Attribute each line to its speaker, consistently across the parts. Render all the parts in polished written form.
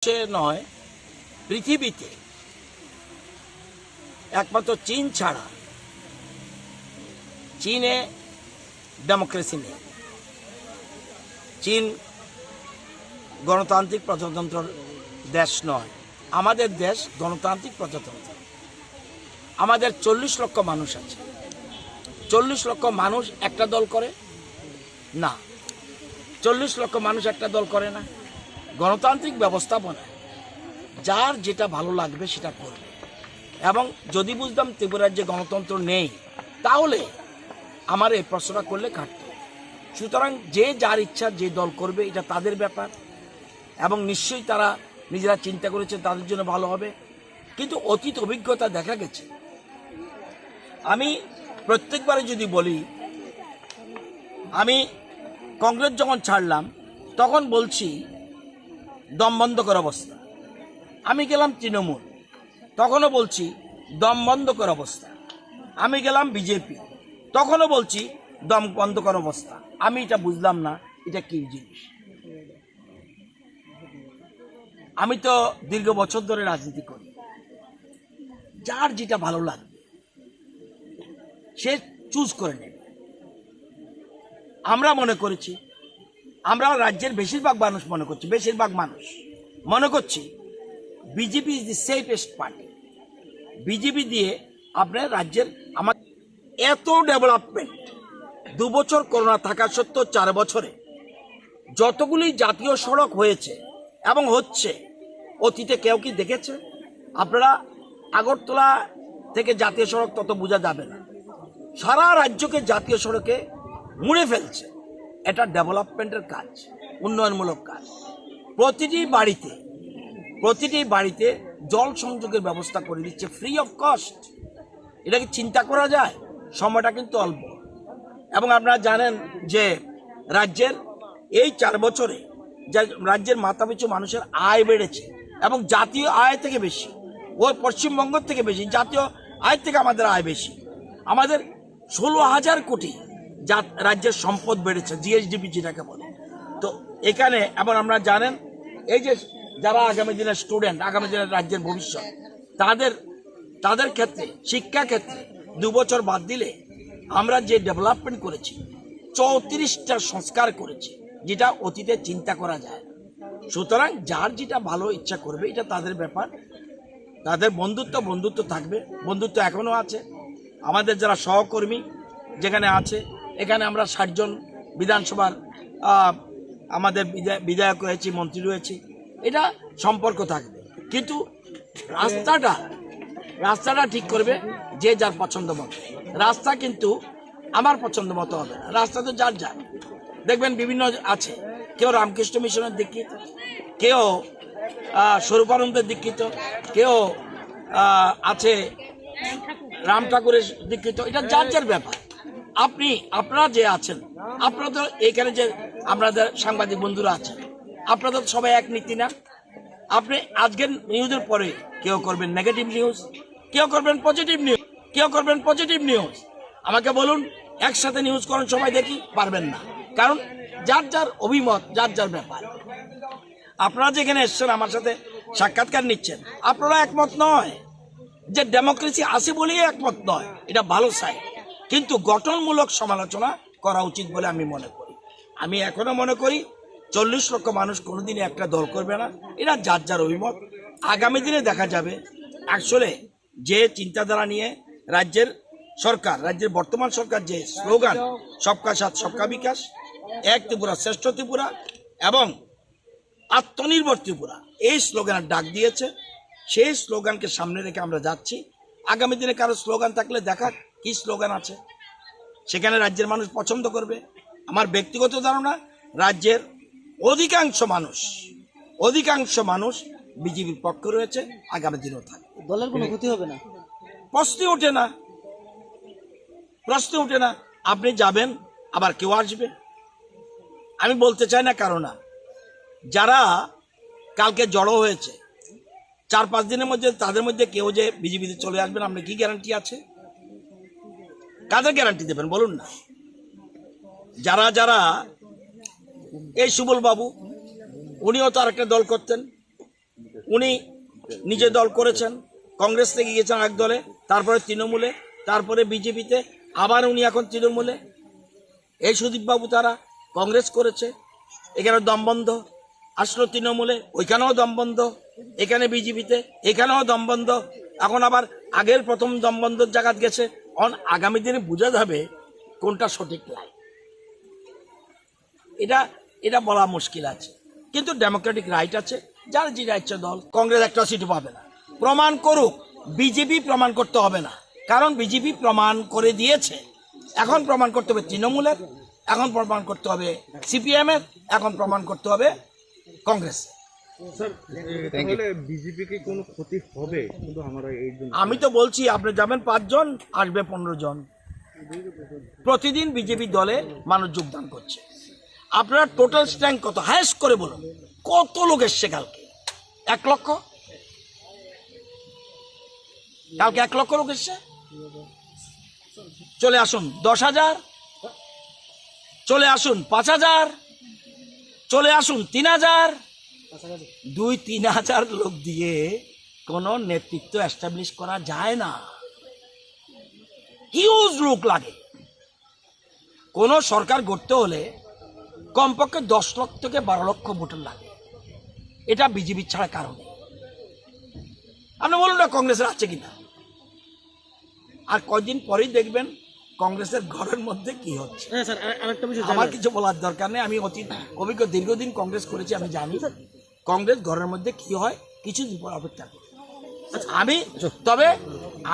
Speaker 1: ভারতবর্ষে নয়, পৃথিবীতে একমাত্র চীন ছাড়া, চীনে ডেমোক্রেসি নেই। চীন গণতান্ত্রিক প্রজাতন্ত্র দেশ নয়, আমাদের দেশ গণতান্ত্রিক প্রজাতন্ত্র। আমাদের 40 লক্ষ মানুষ আছে। 40 লক্ষ মানুষ একটা দল করে না, 40 লক্ষ মানুষ একটা দল করে না। গণতান্ত্রিক ব্যবস্থাপনায় যার যেটা ভালো লাগবে সেটা করবে। এবং যদি বুঝতাম ত্রিপুরার যে গণতন্ত্র নেই, তাহলে আমার এই প্রশ্নটা করলে কাটত। সুতরাং যে যার ইচ্ছা যে দল করবে, এটা তাদের ব্যাপার, এবং নিশ্চয়ই তারা নিজেরা চিন্তা করেছে তাদের জন্য ভালো হবে। কিন্তু অতীত অভিজ্ঞতা দেখা গেছে, আমি প্রত্যেকবারে যদি বলি, আমি কংগ্রেস যখন ছাড়লাম তখন বলছি দম বন্ধ কর অবস্থা। আমি গেলাম তৃণমূল, তখনও বলছি দম বন্ধ কর অবস্থা। আমি গেলাম বিজেপি, তখনও বলছি দম বন্ধ কর অবস্থা। আমি এটা বুঝলাম না এটা কি জিনিস। আমি তো দীর্ঘ বছর ধরে রাজনীতি করি, যার যেটা ভালো লাগবে সে চুজ করে নেবে। আমরা মনে করেছি, আমরা রাজ্যের বেশিরভাগ মানুষ মনে করছি BJP is the safest party. BJP দিয়ে আপনার রাজ্যের আমার এত ডেভেলপমেন্ট, 2 বছর করোনা থাকা সত্ত্বেও 4 বছরে যতগুলি জাতীয় সড়ক হয়েছে এবং হচ্ছে, অতীতে কেউ কি দেখেছে? আপনারা আগরতলা থেকে জাতীয় সড়ক তত বোঝা যাবে না, সারা রাজ্যকে জাতীয় সড়কে মুড়ে ফেলছে। এটা ডেভেলপমেন্টের কাজ, উন্নয়নমূলক কাজ। প্রতিটি বাড়িতে জল সংযোগের ব্যবস্থা করে দিচ্ছে ফ্রি অফ কস্ট। এটাকে চিন্তা করা যায়? সময়টা কিন্তু অল্প। এবং আপনারা জানেন যে রাজ্যের এই 4 বছরে রাজ্যের মাথাপিছু মানুষের আয় বেড়েছে, এবং জাতীয় আয় থেকে বেশি, ওর পশ্চিমবঙ্গ থেকে বেশি, জাতীয় আয় থেকে আমাদের আয় বেশি। আমাদের 16,000 কোটি রাজ্যের সম্পদ বেড়েছে, জিএসডিপি যেটাকে বলে। তো এখানে এবং আপনারা জানেন এই যে যারা আগামী দিনের স্টুডেন্ট, আগামী দিনের রাজ্যের ভবিষ্যৎ, তাদের ক্ষেত্রে, শিক্ষা ক্ষেত্রে 2 বছর বাদ দিলে আমরা যে ডেভেলপমেন্ট করেছি, 34টা সংস্কার করেছি, যেটা অতীতে চিন্তা করা যায় না। সুতরাং যার যেটা ভালো ইচ্ছা করবে এটা তাদের ব্যাপার। তাদের বন্ধুত্ব থাকবে, বন্ধুত্ব এখনো আছে। আমাদের যারা সহকর্মী যেখানে আছে, এখানে আমরা 60 জন বিধানসভার আমাদের বিধায়ক রয়েছি, মন্ত্রী রয়েছি, এটা সম্পর্ক থাকবে। কিন্তু রাস্তাটা ঠিক করবে যে যার পছন্দ মতো। রাস্তা কিন্তু আমার পছন্দ মতো হবে না, রাস্তা তো যার যার। দেখবেন বিভিন্ন আছে, কেউ রামকৃষ্ণ মিশনের দীক্ষিত, কেউ স্বরূপানন্দের দীক্ষিত, কেউ আছে রাম ঠাকুরের দীক্ষিত। এটা যার যার ব্যাপার। আপনারা যে আছেন, আপনারা তো এখানে যে আপনাদের সাংবাদিক বন্ধুরা আছেন, আপনাদের সবাই এক নীতি না? আপনি আজকের নিউজের পরে কেউ করবেন নেগেটিভ নিউজ, কেউ করবেন পজিটিভ নিউজ। আমাকে বলুন, একসাথে নিউজ করেন সবাই, দেখি পারবেন না, কারণ যার যার অভিমত, যার যার ব্যাপার। আপনারা যেখানে এসছেন আমার সাথে সাক্ষাৎকার নিচ্ছেন, আপনারা একমত নয়, যে ডেমোক্রেসি আছে বলেই একমত নয়, এটা ভালো সাইড। কিন্তু গঠনমূলক সমালোচনা করা উচিত বলে আমি মনে করি। আমি এখনো মনে করি 40 লক্ষ মানুষ কোনোদিনই একটা দল করবে না, এটা যার যার অভিমত। আগামী দিনে দেখা যাবে আসলে যে চিন্তাধারা নিয়ে রাজ্যের বর্তমান সরকার যে স্লোগান সবকা সাথ সবকা বিকাশ, এক ত্রিপুরা শ্রেষ্ঠ ত্রিপুরা এবং আত্মনির্ভর ত্রিপুরা, এই স্লোগানের ডাক দিয়েছে। সেই স্লোগানকে সামনে রেখে আমরা যাচ্ছি। আগামী দিনে কারো স্লোগান থাকলে দেখা কি স্লোগান আছে, সেখানে রাজ্যের মানুষ পছন্দ করবে। আমার ব্যক্তিগত ধারণা, রাজ্যের অধিকাংশ মানুষ বিজেপির পক্ষে রয়েছে, আগামী দিনেও থাকবে।
Speaker 2: দলের কোনো ক্ষতি হবে না,
Speaker 1: প্রশ্ন ওঠে না। আপনি যাবেন, আবার কেউ আসবে। আমি বলতে চাই না কারো না, যারা কালকে জড়ো হয়েছে 4-5 দিনের মধ্যে, তাদের মধ্যে কেউ যে বিজেপিতে চলে আসবেন, আপনার কি গ্যারান্টি আছে? কাদের গ্যারান্টি দেবেন বলুন না? যারা এই সুবল বাবু, উনিও তো আরেকটা দল করতেন, উনি নিজে দল করেছেন, কংগ্রেস থেকে গিয়েছেন এক দলে, তারপরে তৃণমূলে, তারপরে বিজেপিতে, আবার উনি এখন তৃণমূলে। এই সুদীপবাবু তারা কংগ্রেস করেছে, এখানে দমবন্ধ, আসলো তৃণমূলে, ওইখানেও দমবন্ধ, এখানে বিজেপিতে, এখানেও দমবন্ধ, এখন আবার আগের প্রথম দমবন্ধর জায়গা গেছে। আগামী দিনে বোঝা যাবে কোনটা সঠিক লাইন, এটা বলা মুশকিল আছে। কিন্তু ডেমোক্রেটিক রাইট আছে, যার যেটা ইচ্ছে দল। কংগ্রেস একটা সিটও পাবে না, প্রমাণ করুক। বিজেপি প্রমাণ করতে হবে না, কারণ বিজেপি প্রমাণ করে দিয়েছে। এখন প্রমাণ করতে হবে তৃণমূলের, এখন প্রমাণ করতে হবে সিপিএমের, এখন প্রমাণ করতে হবে কংগ্রেস। আমি তো বলছি, আপনি যাবেন 5 জন, আসবে 15 জন। প্রতিদিন বিজেপি দলে মানুষ যোগদান করছে। আপনার টোটাল স্ট্রেংথ কত, হাইস্ট করে বলুন, কত লোক এসছে কালকে? 1 লক্ষ? কালকে 1 লক্ষ লোক এসছে। চলে আসুন 10,000, চলে আসুন 5,000, চলে আসুন 3,000। 2-3,000 লোক দিয়ে কোনো নেতৃত্ব এস্টাবলিশ করা যায় না, হিউজ লোক লাগে। কোনো সরকার গড়তে হলে কমপক্ষে 10 লক্ষ থেকে 12 লক্ষ ভোটার লাগে। এটা বিজেপি ছাড়া কারণে। আপনি বলুন না কংগ্রেসের আছে কিনা। আর কয়দিন পরেই দেখবেন কংগ্রেসের ঘরের মধ্যে কি হচ্ছে। আমার কিছু বলার দরকার নেই, আমি অভিজ্ঞ, দীর্ঘদিন কংগ্রেস করেছি, আমি জানি কংগ্রেস ঘরের মধ্যে কি হয়। কিছুদিন পর অপেক্ষা করি। তবে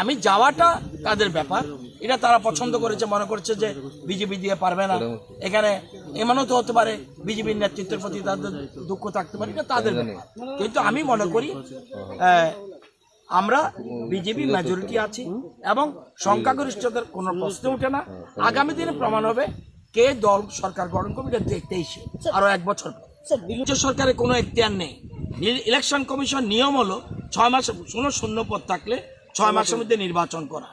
Speaker 1: আমি যাওয়াটা তাদের ব্যাপার, এটা তারা পছন্দ করেছে, মনে করছে যে বিজেপি দিয়ে পারবে না। এখানে এমনও তো হতে পারে বিজেপির নেতৃত্বের প্রতি তাদের দুঃখ থাকতে পারে, এটা তাদের ব্যাপার। কিন্তু আমি মনে করি আমরা বিজেপি মেজরিটি আছি এবং সংখ্যাগরিষ্ঠতার কোনো প্রশ্ন ওঠে না। আগামী দিনে প্রমাণ হবে কে দল সরকার গঠন করবে, এটা 23-এ, আরো 1 বছর। রাজ্য সরকারের কোনো এখতিয়ার নেই। ইলেকশন কমিশন নিয়ম হলো 6 মাস শূন্য পদ থাকলে 6 মাসের মধ্যে নির্বাচন করা।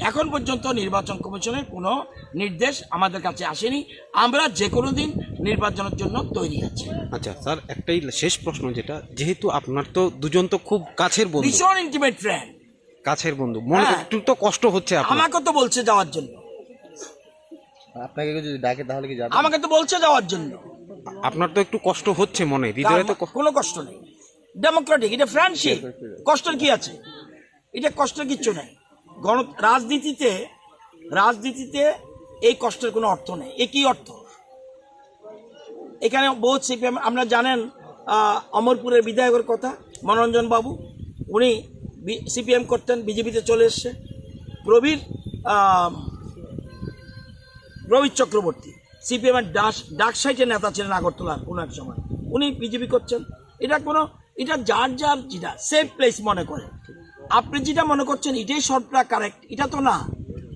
Speaker 1: এখন পর্যন্ত নির্বাচন কমিশনের কোনো নির্দেশ আমাদের কাছে আসেনি। আমরা যে কোনো দিন নির্বাচনের জন্য তৈরি আছি।
Speaker 2: আচ্ছা স্যার, একটাই শেষ প্রশ্ন, যেটা যেহেতু আপনার তো দুজন তো খুব কাছের বন্ধু,
Speaker 1: ভীষণ ইন্টিমেট ফ্রেন্ড,
Speaker 2: কাছের বন্ধু, মনে একটু তো কষ্ট হচ্ছে আপনার?
Speaker 1: আমাকে তো বলছে যাওয়ার জন্য।
Speaker 3: আপনাকে যদি ডাকে তাহলে কি যাবেন?
Speaker 1: আমাকে তো বলছে যাওয়ার জন্য।
Speaker 2: আপনার তো একটু কষ্ট হচ্ছে মনে, হৃদয়ে তো
Speaker 1: কোনো কষ্ট নেই। ডেমোক্রেটিক, এটা ফ্রেন্ডশিপ, কষ্টের কি আছে? এটা কষ্টের কিচ্ছু নেই। রাজনীতিতে এই কষ্টের কোনো অর্থ নেই। এ কি অর্থ? এখানে বহুত সিপিএম, আমরা জানেন অমরপুরের বিধায়কের কথা, মনোরঞ্জন বাবু, উনি সিপিএম করতেন, বিজেপিতে চলে এসছে। প্রবীর চক্রবর্তী সিপিএমের ডাক সাইটের নেতা ছিলেন আগরতলার কোনো এক সময়, উনি বিজেপি করছেন। এটা যার যেটা সেফ প্লেস মনে করে। আপনি যেটা মনে করছেন এটাই সবটা কারেক্ট, এটা তো না।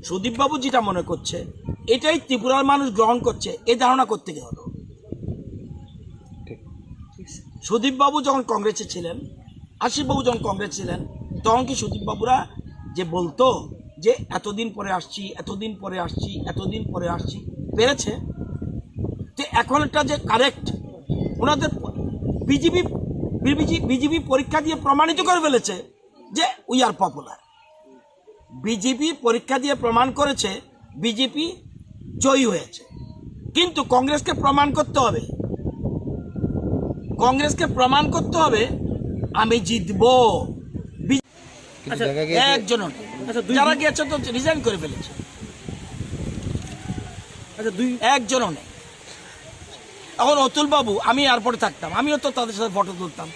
Speaker 1: সুদীপবাবু যেটা মনে করছে এটাই ত্রিপুরার মানুষ গ্রহণ করছে, এই ধারণা করতে গেল। সুদীপবাবু যখন কংগ্রেসে ছিলেন, আশিসবাবু যখন কংগ্রেস ছিলেন, তখন কি সুদীপবাবুরা যে বলতো যে এতদিন পরে আসছি, এতদিন পরে আসছি, এতদিন পরে আসছি, পেরেছে? তো এখন এটা যে কারেক্ট, ওনাদের বিজেপি পরীক্ষা দিয়ে প্রমাণিত করে ফেলেছে যে উই আর পপুলার। বিজেপি পরীক্ষা দিয়ে প্রমাণ করেছে বিজেপি জয়ী হয়েছে। কিন্তু কংগ্রেসকে প্রমাণ করতে হবে আমি জিতবো। একজনও যারা গেছে তো রিজাইন করে ফেলেছে, একজনও নেই। এখন অতুল বাবু, আমি এয়ারপোর্টে থাকতাম, আমিও তো তাদের সাথে ফটো তুলতাম।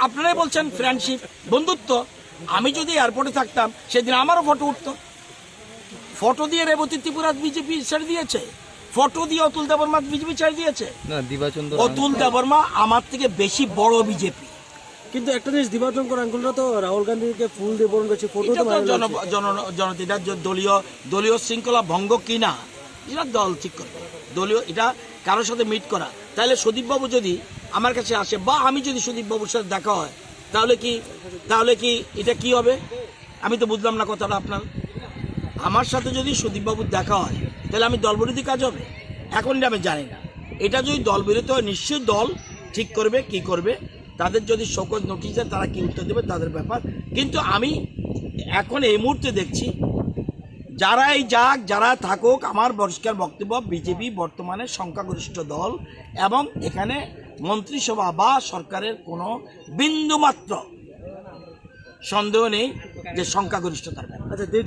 Speaker 1: আপনারাই বলছেন ফ্রেন্ডশিপ, বন্ধুত্ব। আমি যদি এয়ারপোর্টে থাকতাম সেদিন আমারও ফটো উঠতো। ফটো দিয়ে রেবতী ত্রিপুরা বিজেপি ছেড়ে দিয়েছে, ফটো দিয়ে অতুল দেববর্মা বিজেপি ছেড়ে দিয়েছে। অতুল দেববর্মা আমার থেকে বেশি বড় বিজেপি।
Speaker 4: কিন্তু একটা জিনিস, দিবাচঙ্কর আঙ্গুলরা তো রাহুল গান্ধীকে ফুল দিয়ে বরণ করেছে, ফটো
Speaker 1: দলীয় শৃঙ্খলা ভঙ্গ কিনা এটা দল ঠিক করবে। দলীয় এটা কারোর সাথে মিট করা। তাহলে সুদীপবাবু যদি আমার কাছে আসে বা আমি যদি সুদীপবাবুর সাথে দেখা হয়, তাহলে কি এটা কি হবে? আমি তো বুঝলাম না কথাটা আপনার। আমার সাথে যদি সুদীপবাবুর দেখা হয় তাহলে আমি দলবিরোধী কাজ হবে? এখন আমি জানি না। এটা যদি দলবিরোধী হয়, নিশ্চয়ই দল ঠিক করবে কি করবে। তাদের যদি শোকজ নোটিশ দেয় তারা কি উত্তর দেবে তাদের ব্যাপার। কিন্তু আমি এখন এই মুহূর্তে দেখছি যারাই যাক যারা থাকুক, আমার পরিষ্কার বক্তব্য, বিজেপি বর্তমানে সংখ্যাগরিষ্ঠ দল এবং এখানে মন্ত্রিসভা বা সরকারের কোনো বিন্দুমাত্র সন্দেহ নেই যে সংখ্যাগরিষ্ঠতার ব্যাপার।
Speaker 4: আচ্ছা, যে